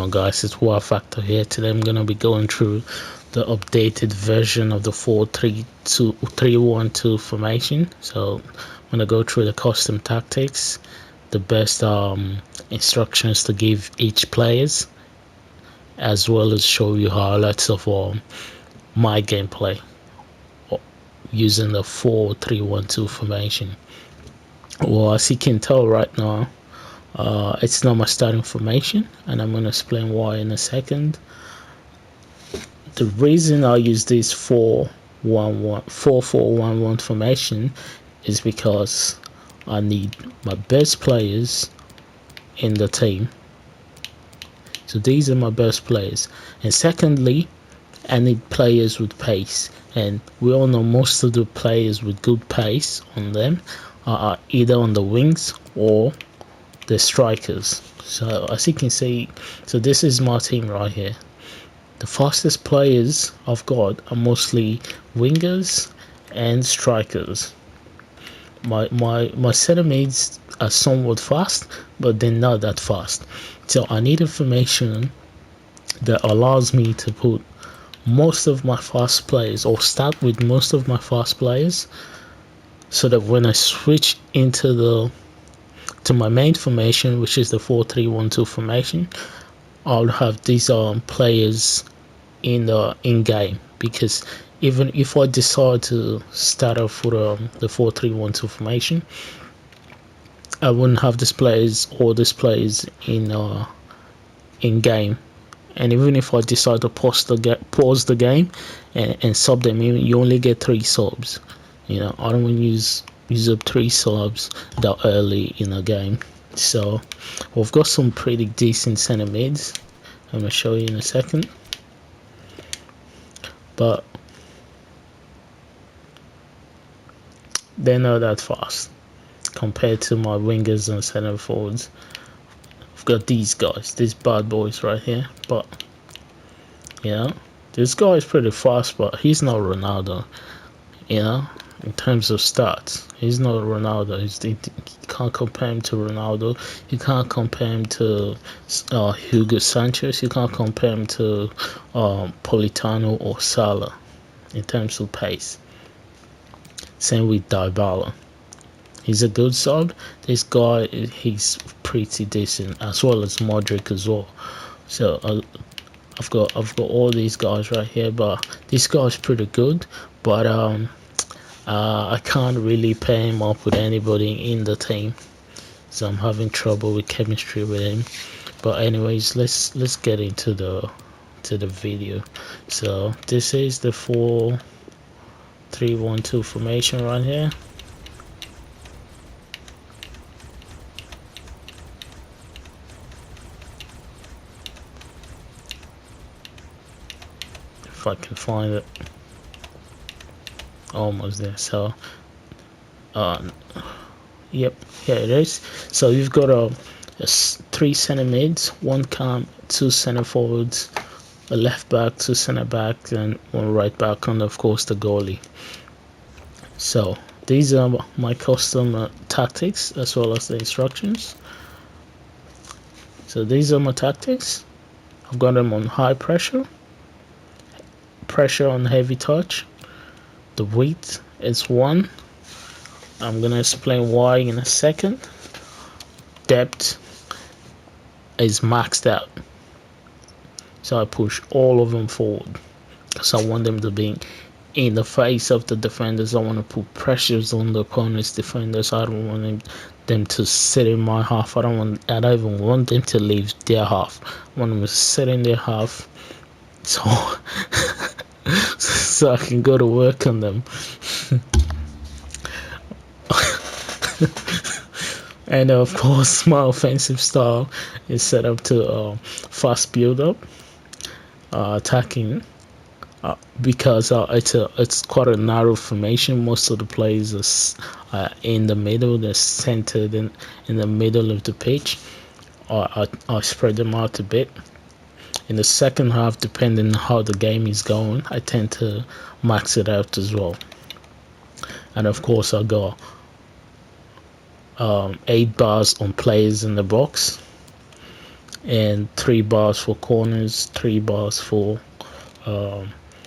on, guys? It's War Factor here. Today I'm gonna be going through the updated version of the 4-3-2-3-1-2 formation. So I'm gonna go through the custom tactics, the best instructions to give each players, as well as show you highlights of my gameplay using the 4-3-1-2 formation. Well, as you can tell right now, it's not my starting formation, and I'm going to explain why in a second. The reason I use this 4-4-1-1 formation is because I need my best players in the team. So these are my best players, and secondly, I need players with pace, and we all know most of the players with good pace on them are either on the wings or the strikers. So as you can see, so this is my team right here. The fastest players I've got are mostly wingers and strikers. My center mids are somewhat fast, but they're not that fast. So I need information that allows me to put most of my fast players, or start with most of my fast players, so that when I switch into my main formation, which is the 4-3-1-2 formation, I'll have these players in game, because even if I decide to start off with the 4-3-1-2 formation, I wouldn't have these players or these players in game. And even if I decide to pause the game and sub them in, you only get 3 subs. You know, I don't want to use up 3 subs that early in a game. So we've got some pretty decent center mids. I'm gonna show you in a second, but they're not that fast compared to my wingers and center forwards. I've got these guys, these bad boys right here, but you know, this guy is pretty fast, but he's not Ronaldo. You know, in terms of stats, he's not Ronaldo. You can't compare him to Ronaldo. You can't compare him to Hugo Sanchez. You can't compare him to Politano or Salah in terms of pace. Same with Dybala. He's a good sub. This guy, he's pretty decent, as well as Modric as well. So I've got all these guys right here, but this guy's pretty good. But I can't really pair him up with anybody in the team, so I'm having trouble with chemistry with him. But anyways, let's get into the video. So this is the 4-3-1-2 formation right here. If I can find it. Almost there. So yep, here it is. So you've got 3 center mids, 1 cam, 2 center forwards, a left back, 2 center backs, and 1 right back, and of course the goalie. So these are my custom tactics, as well as the instructions. So these are my tactics. I've got them on high pressure on heavy touch. The weight is 1. I'm gonna explain why in a second. Depth is maxed out, so I push all of them forward because I want them to be in the face of the defenders. I want to put pressures on the opponent's defenders. I don't want them to sit in my half. I don't even want them to leave their half. I want them to sit in their half, so so I can go to work on them. And of course, my offensive style is set up to fast build up, attacking, because it's quite a narrow formation. Most of the players are in the middle. They're centered in the middle of the pitch. I spread them out a bit. In the second half, depending on how the game is going, I tend to max it out as well. And of course, I got 8 bars on players in the box, and 3 bars for corners, 3 bars for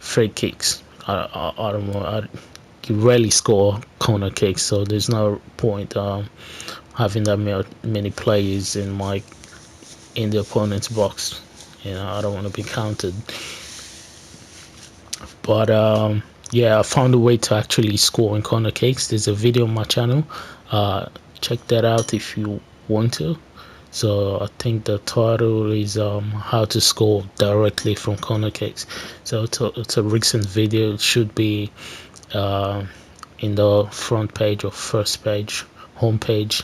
free kicks. I don't know. You rarely score corner kicks, so there's no point having that many players in the opponent's box. I don't want to be counted. But yeah, I found a way to actually score in corner kicks. There's a video on my channel. Check that out if you want to. So I think the title is how to score directly from corner kicks. So it's a recent video. It should be in the front page or first page, home page.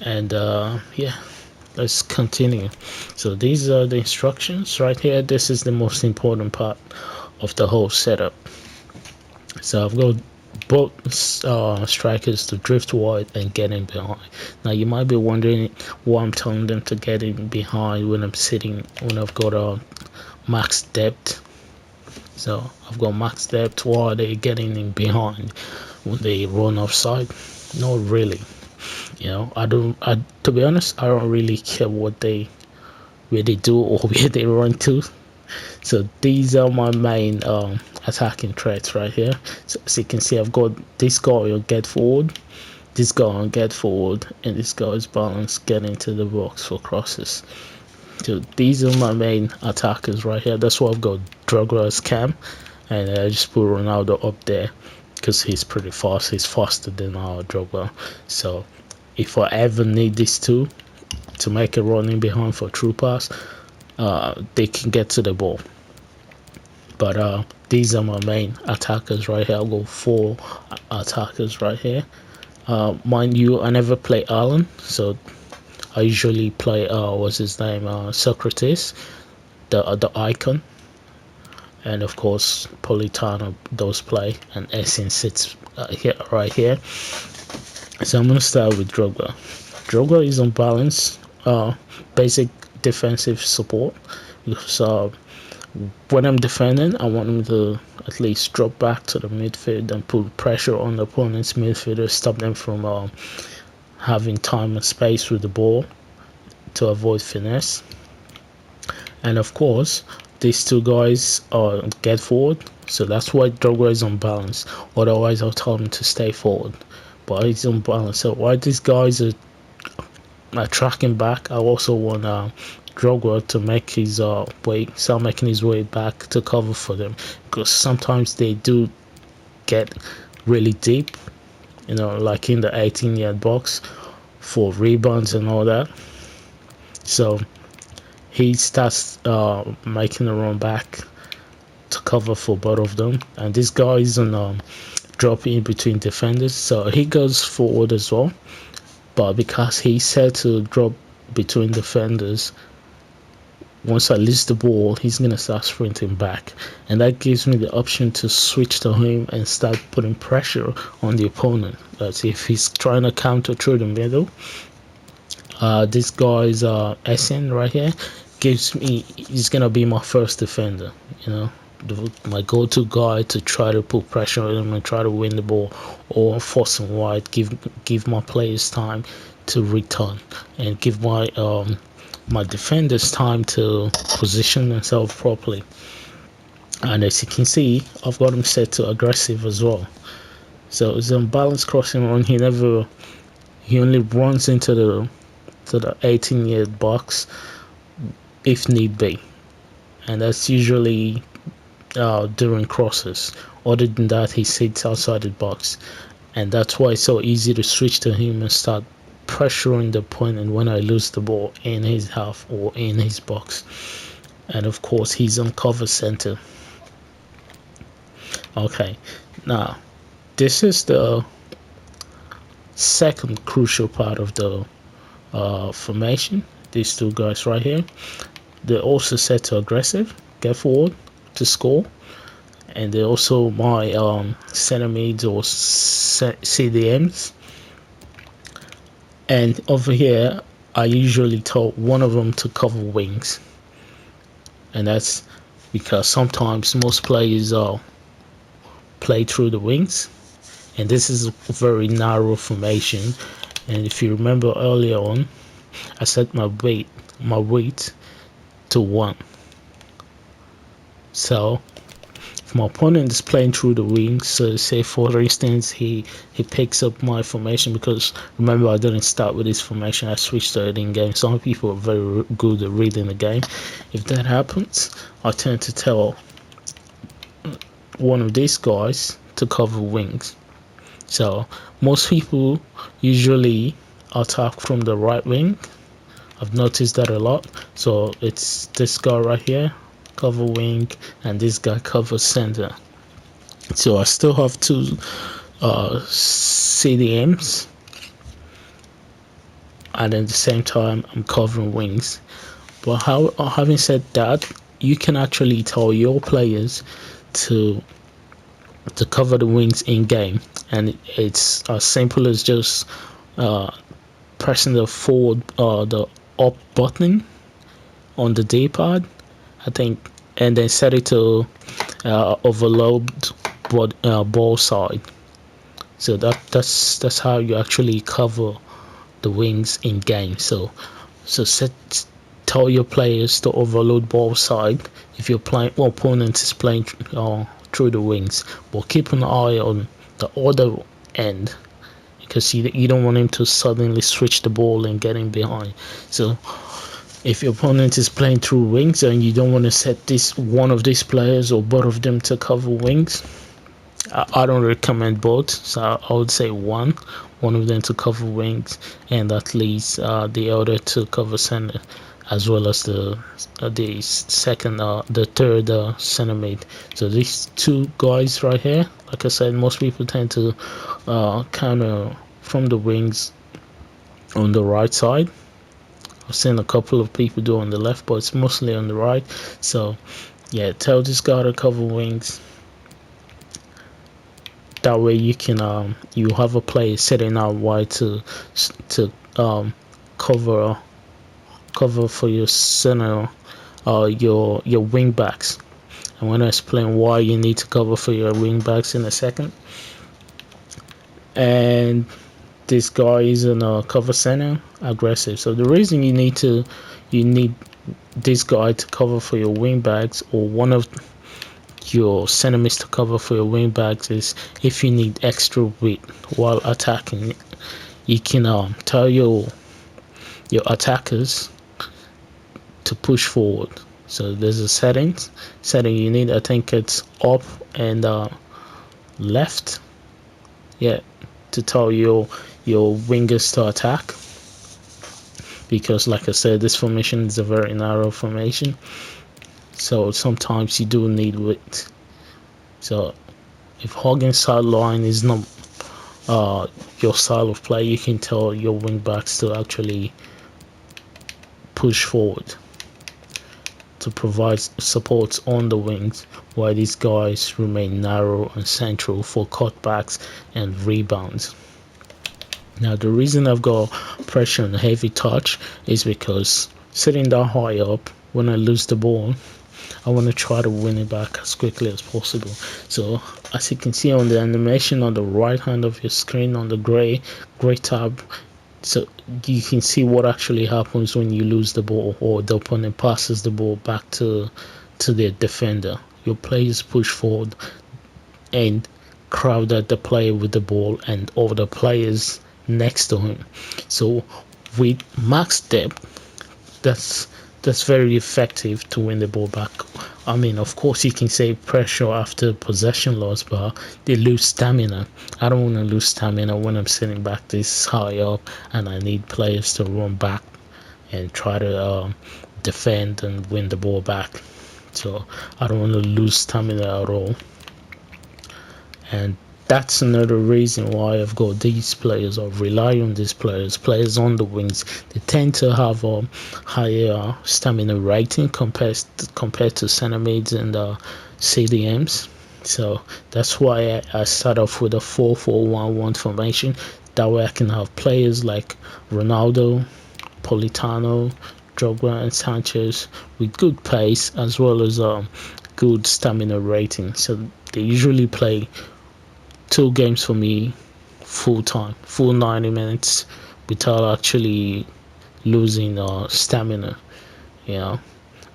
And yeah, let's continue. So these are the instructions right here. This is the most important part of the whole setup. So I've got both strikers to drift wide and get in behind. Now you might be wondering why I'm telling them to get in behind when I've got a max depth. So I've got max depth. Why are they getting in behind when they run offside? Not really. To be honest, I don't really care where they do or where they run to. So these are my main attacking threats right here. So as you can see, I've got this guy will get forward, this guy will get forward, and this guy is balanced get into the box for crosses. So these are my main attackers right here. That's why I've got Drogba as cam, and I just put Ronaldo up there because he's pretty fast. He's faster than our Drogba. So if I ever need these two to make a running behind for true pass, they can get to the ball. But these are my main attackers right here. I'll go 4 attackers right here. Mind you, I never play Alan, so I usually play what's his name, Socrates, the icon, and of course Politano does play, and Essien sits here right here. So I'm gonna start with Drogba. Drogba is on balance, basic defensive support. So when I'm defending, I want him to at least drop back to the midfield and put pressure on the opponent's midfielder, stop them from having time and space with the ball to avoid finesse. And of course, these two guys get forward, so that's why Drogba is on balance. Otherwise, I'll tell him to stay forward, but he's on balance. So while these guys are tracking back, I also want Drogba to make his start making his way back to cover for them, because sometimes they do get really deep, like in the 18-yard box for rebounds and all that. So he starts making a run back to cover for both of them, and this guy is on dropping in between defenders, so he goes forward as well. But because he's set to drop between defenders, once I lose the ball, he's gonna start sprinting back, and that gives me the option to switch to him and start putting pressure on the opponent. That's if he's trying to counter through the middle. This guy's Essien right here he's gonna be my first defender, my go-to guy to try to put pressure on him and try to win the ball or force him wide, give my players time to return, and give my defenders time to position themselves properly. And as you can see, I've got him set to aggressive as well. So it's a balanced crossing run. He only runs into the 18-yard box if need be, and that's usually during crosses. Other than that, he sits outside the box, and that's why it's so easy to switch to him and start pressuring the opponent when I lose the ball in his half or in his box. And of course, he's on cover center. Okay, now this is the second crucial part of the formation. These two guys right here, they're also set to aggressive, get forward to score, and they're also my center mids or CDMs. And over here, I usually tell one of them to cover wings, and that's because sometimes most players play through the wings, and this is a very narrow formation. And if you remember earlier on, I set my weight my weight to 1. So if my opponent is playing through the wings, so say for instance he picks up my formation, because remember I didn't start with this formation, I switched to it in game. Some people are very good at reading the game. If that happens, I tend to tell one of these guys to cover wings. So most people usually attack from the right wing. I've noticed that a lot. So it's this guy right here, cover wing, and this guy cover center. So I still have 2 CDMs, and at the same time I'm covering wings. But having said that, you can actually tell your players to cover the wings in game, and it's as simple as just pressing the forward the up button on the D-pad, I think, and then set it to overload ball side. So that's how you actually cover the wings in game. So tell your players to overload ball side if your opponent is playing through the wings, but keep an eye on the other end, because you don't want him to suddenly switch the ball and get in behind. So if your opponent is playing through wings and you don't want to set this one of these players or both of them to cover wings, I don't recommend both. So I would say one of them to cover wings, and at least the other to cover center, as well as the third center mid. So these 2 guys right here, like I said, most people tend to counter from the wings on the right side. I've seen a couple of people do on the left, but it's mostly on the right. So yeah, tell this guy to cover wings. That way you can you have a player sitting out wide to cover for your center, your wing backs. I'm gonna explain why you need to cover for your wing backs in a second. And this guy is in a cover center, aggressive. So the reason you need this guy to cover for your wing backs, or one of your center mids to cover for your wing backs, is if you need extra width while attacking. You can tell your attackers to push forward. So there's a setting you need. I think it's up and left. Yeah, to tell your wingers to attack, because like I said, this formation is a very narrow formation, so sometimes you do need width. So if hogging sideline is not your style of play, you can tell your wing backs to actually push forward to provide support on the wings, while these guys remain narrow and central for cutbacks and rebounds. Now the reason I've got pressure and heavy touch is because sitting that high up, when I lose the ball, I want to try to win it back as quickly as possible. So as you can see on the animation on the right hand of your screen, on the gray tab, so you can see what actually happens when you lose the ball or the opponent passes the ball back to their defender. Your players push forward and crowd at the player with the ball and all the players next to him. So with max depth, that's very effective to win the ball back. I mean, of course, you can say pressure after possession loss, but they lose stamina. I don't want to lose stamina when I'm sitting back this high up and I need players to run back and try to defend and win the ball back. So I don't want to lose stamina at all. And that's another reason why I've got these players, or rely on these players on the wings. They tend to have a higher stamina rating compared to center mids and CDMs. So that's why I start off with a 4-4-1-1 formation. That way I can have players like Ronaldo, Politano, Drogba and Sanchez with good pace, as well as good stamina rating. So they usually play 2 games for me full time, full 90 minutes, without actually losing stamina, you know.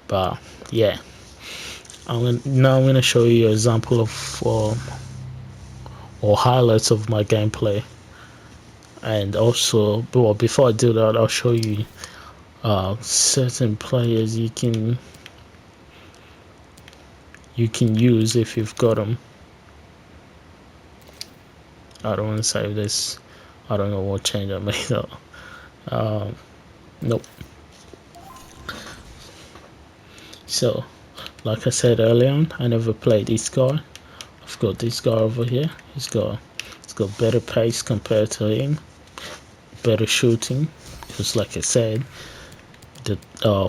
But yeah, I'm gonna show you an example of or highlights of my gameplay, and also, well, before I do that, I'll show you certain players you can use if you've got them. I don't want to save this. I don't know what change I made though. Nope. So, like I said earlier on, I never played this guy. I've got this guy over here. He's got better pace compared to him, better shooting. Because like I said, the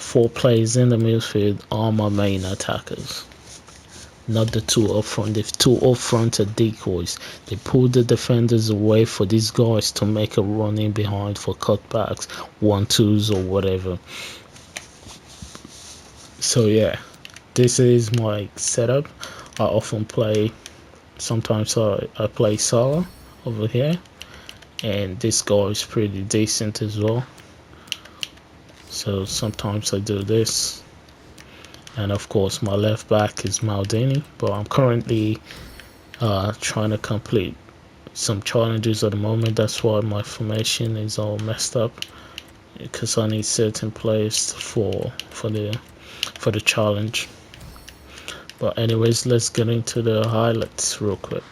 4 players in the midfield are my main attackers, not the 2 up front. The 2 up front are decoys. They pull the defenders away for these guys to make a run in behind for cutbacks, 1-2s or whatever. So yeah, this is my setup. I often play, sometimes I play solo over here, and this guy is pretty decent as well. So sometimes I do this, and of course my left back is Maldini, but I'm currently trying to complete some challenges at the moment. That's why my formation is all messed up, because I need certain players for the challenge. But anyways, let's get into the highlights real quick.